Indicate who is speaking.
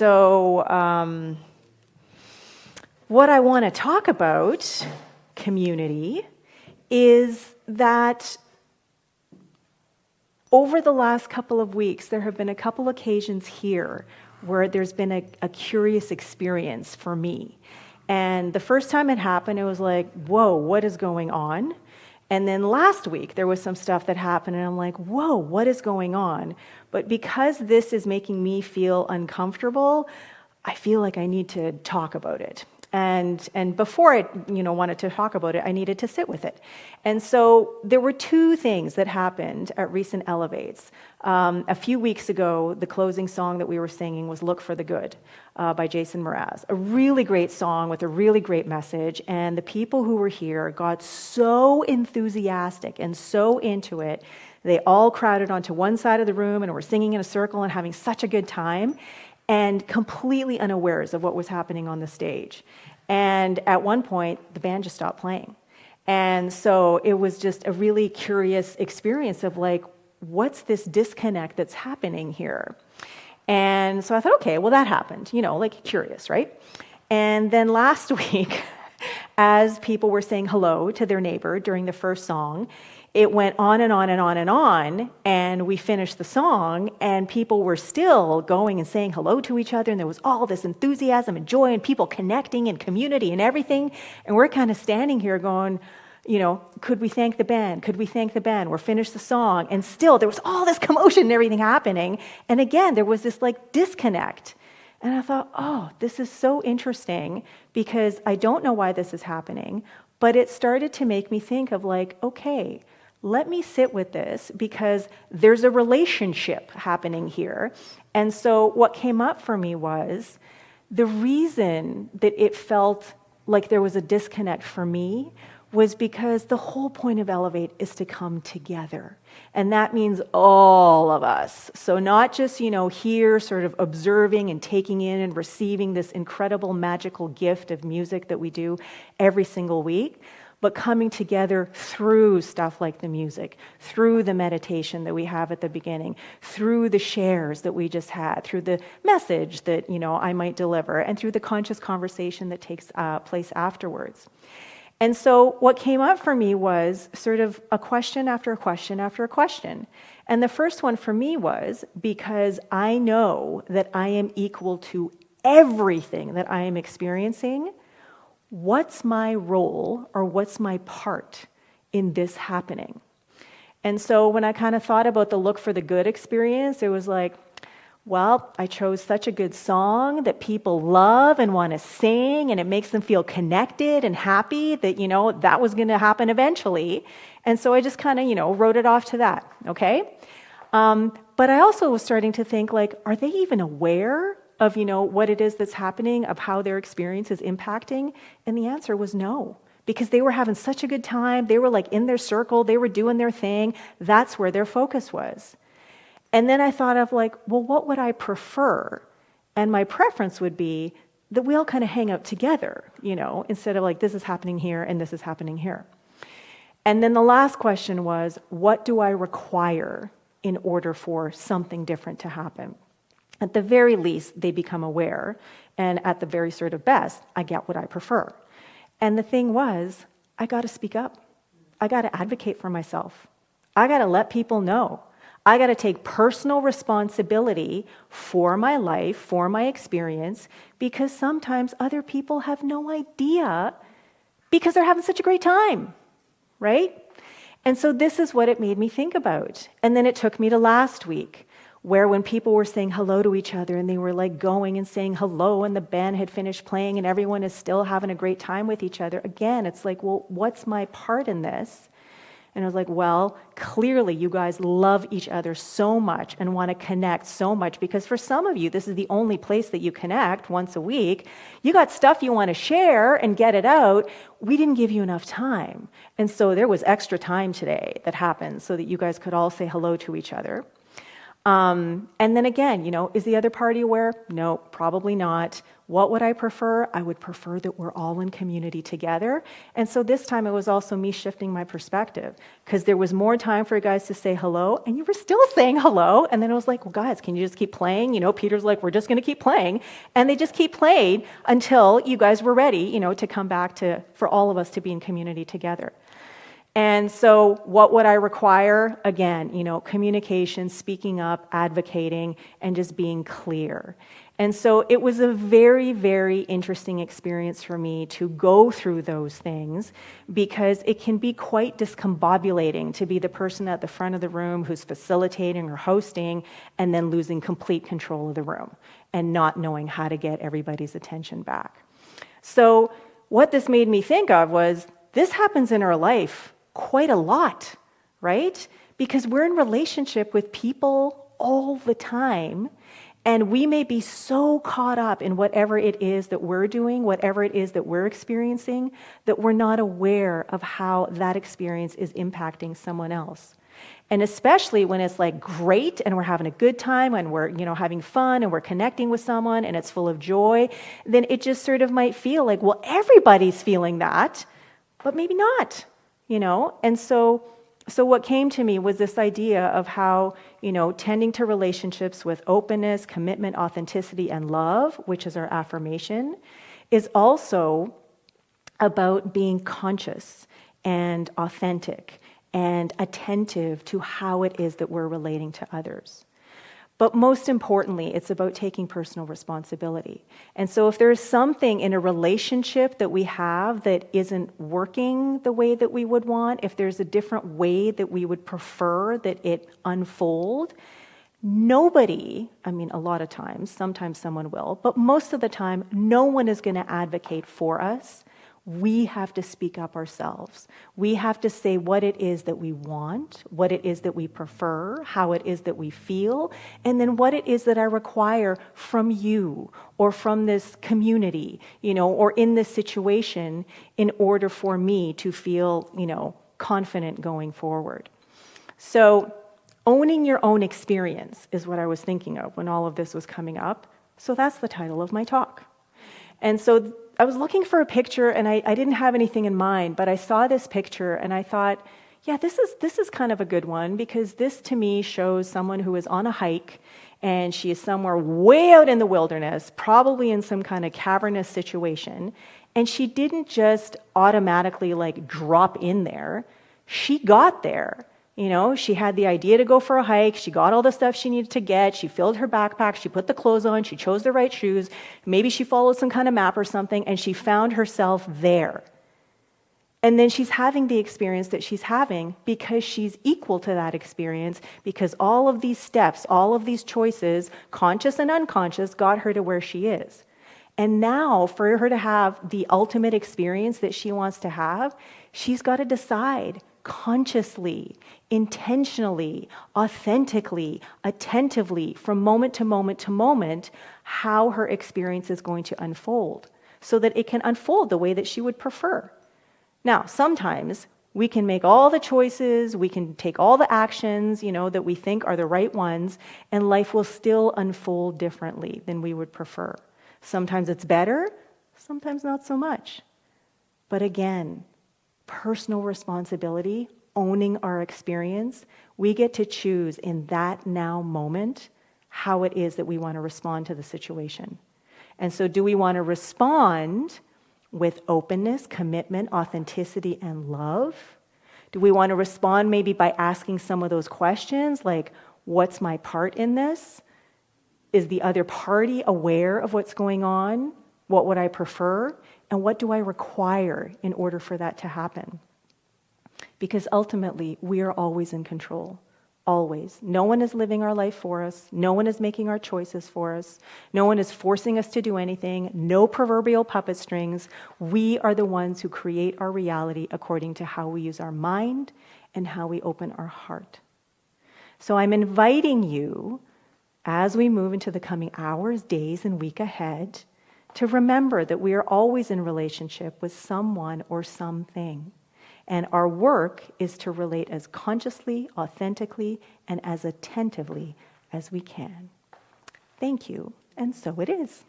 Speaker 1: So what I want to talk about, community, is that over the last couple of weeks, there have been a couple occasions here where there's been a curious experience for me. And the first time it happened, it was like, whoa, what is going on? And then last week, there was some stuff that happened, and I'm like, whoa, what is going on? But because this is making me feel uncomfortable, I feel like I need to talk about it. And before I wanted to talk about it, I needed to sit with it. And so there were two things that happened at recent Elevates. A few weeks ago, the closing song that we were singing was Look for the Good by Jason Mraz. A really great song with a really great message. And the people who were here got so enthusiastic and so into it. They all crowded onto one side of the room and were singing in a circle and having such a good time, and completely unawares of what was happening on the stage. And at one point, the band just stopped playing. And so it was just a really curious experience of like, what's this disconnect that's happening here? And so I thought, okay, well, that happened, like curious, right? And then last week, as people were saying hello to their neighbor during the first song, it went on and on and on and on, and we finished the song, and people were still going and saying hello to each other, and there was all this enthusiasm and joy and people connecting and community and everything, and we're kind of standing here going, could we thank the band? Could we thank the band? We're finished the song, and still there was all this commotion and everything happening, and again, there was this like disconnect. And I thought, oh, this is so interesting, because I don't know why this is happening, but it started to make me think of like, okay, let me sit with this, because there's a relationship happening here. And so what came up for me was the reason that it felt like there was a disconnect for me was because the whole point of Elevate is to come together. And that means all of us. So not just, here sort of observing and taking in and receiving this incredible magical gift of music that we do every single week, but coming together through stuff like the music, through the meditation that we have at the beginning, through the shares that we just had, through the message that, I might deliver, and through the conscious conversation that takes place afterwards. And so what came up for me was sort of a question after a question after a question. And the first one for me was, because I know that I am equal to everything that I am experiencing, what's my role or what's my part in this happening? And so when I kind of thought about the Look for the Good experience, it was like, well, I chose such a good song that people love and want to sing, and it makes them feel connected and happy that, that was going to happen eventually. And so I just kind of, wrote it off to that, okay? But I also was starting to think, like, are they even aware of, what it is that's happening, of how their experience is impacting? And the answer was no, because they were having such a good time. They were like in their circle. They were doing their thing. That's where their focus was. And then I thought of like, well, what would I prefer? And my preference would be that we all kind of hang out together, instead of like, this is happening here and this is happening here. And then the last question was, what do I require in order for something different to happen? At the very least, they become aware. And at the very sort of best, I get what I prefer. And the thing was, I got to speak up. I got to advocate for myself. I got to let people know. I got to take personal responsibility for my life, for my experience, because sometimes other people have no idea because they're having such a great time, right? And so this is what it made me think about. And then it took me to last week, where when people were saying hello to each other and they were like going and saying hello and the band had finished playing and everyone is still having a great time with each other. Again, it's like, well, what's my part in this? And I was like, well, clearly you guys love each other so much and want to connect so much, because for some of you, this is the only place that you connect once a week. You got stuff you want to share and get it out. We didn't give you enough time. And so there was extra time today that happened so that you guys could all say hello to each other. And then again, is the other party aware? No, probably not. What would I prefer? I would prefer that we're all in community together. And so this time it was also me shifting my perspective, because there was more time for you guys to say hello, and you were still saying hello. And then I was like, well, guys, can you just keep playing? Peter's like, we're just going to keep playing. And they just keep playing until you guys were ready, to come back for all of us to be in community together. And so what would I require? Again, communication, speaking up, advocating, and just being clear. And so it was a very, very interesting experience for me to go through those things, because it can be quite discombobulating to be the person at the front of the room who's facilitating or hosting and then losing complete control of the room and not knowing how to get everybody's attention back. So what this made me think of was, this happens in our life quite a lot, right? Because we're in relationship with people all the time, and we may be so caught up in whatever it is that we're doing, whatever it is that we're experiencing, that we're not aware of how that experience is impacting someone else. And especially when it's like great and we're having a good time and we're having fun and we're connecting with someone and it's full of joy, then it just sort of might feel like, well, everybody's feeling that, but maybe not. And so what came to me was this idea of how, tending to relationships with openness, commitment, authenticity, and love, which is our affirmation, is also about being conscious and authentic and attentive to how it is that we're relating to others. But most importantly, it's about taking personal responsibility. And so if there's something in a relationship that we have that isn't working the way that we would want, if there's a different way that we would prefer that it unfold, nobody, a lot of times, sometimes someone will, but most of the time, no one is going to advocate for us. We have to speak up ourselves. We have to say what it is that we want, what it is that we prefer, how it is that we feel, and then what it is that I require from you or from this community, or in this situation in order for me to feel, confident going forward. So owning your own experience is what I was thinking of when all of this was coming up. So that's the title of my talk. And so I was looking for a picture, and I didn't have anything in mind, but I saw this picture, and I thought, yeah, this is kind of a good one, because this to me shows someone who is on a hike, and she is somewhere way out in the wilderness, probably in some kind of cavernous situation, and she didn't just automatically drop in there. She got there. She had the idea to go for a hike. She got all the stuff she needed to get. She filled her backpack. She put the clothes on. She chose the right shoes. Maybe she followed some kind of map or something, and she found herself there. And then she's having the experience that she's having because she's equal to that experience, because all of these steps, all of these choices, conscious and unconscious, got her to where she is. And now, for her to have the ultimate experience that she wants to have, she's got to decide consciously, intentionally, authentically, attentively, from moment to moment to moment, how her experience is going to unfold so that it can unfold the way that she would prefer. Now, sometimes we can make all the choices, we can take all the actions, that we think are the right ones, and life will still unfold differently than we would prefer. Sometimes it's better, sometimes not so much. But again, personal responsibility, owning our experience, we get to choose in that now moment how it is that we want to respond to the situation. And so do we want to respond with openness, commitment, authenticity, and love? Do we want to respond maybe by asking some of those questions like, what's my part in this? Is the other party aware of what's going on? What would I prefer? And what do I require in order for that to happen? Because ultimately, we are always in control. Always. No one is living our life for us. No one is making our choices for us. No one is forcing us to do anything. No proverbial puppet strings. We are the ones who create our reality according to how we use our mind and how we open our heart. So I'm inviting you, as we move into the coming hours, days, and week ahead, to remember that we are always in relationship with someone or something. And our work is to relate as consciously, authentically, and as attentively as we can. Thank you, and so it is.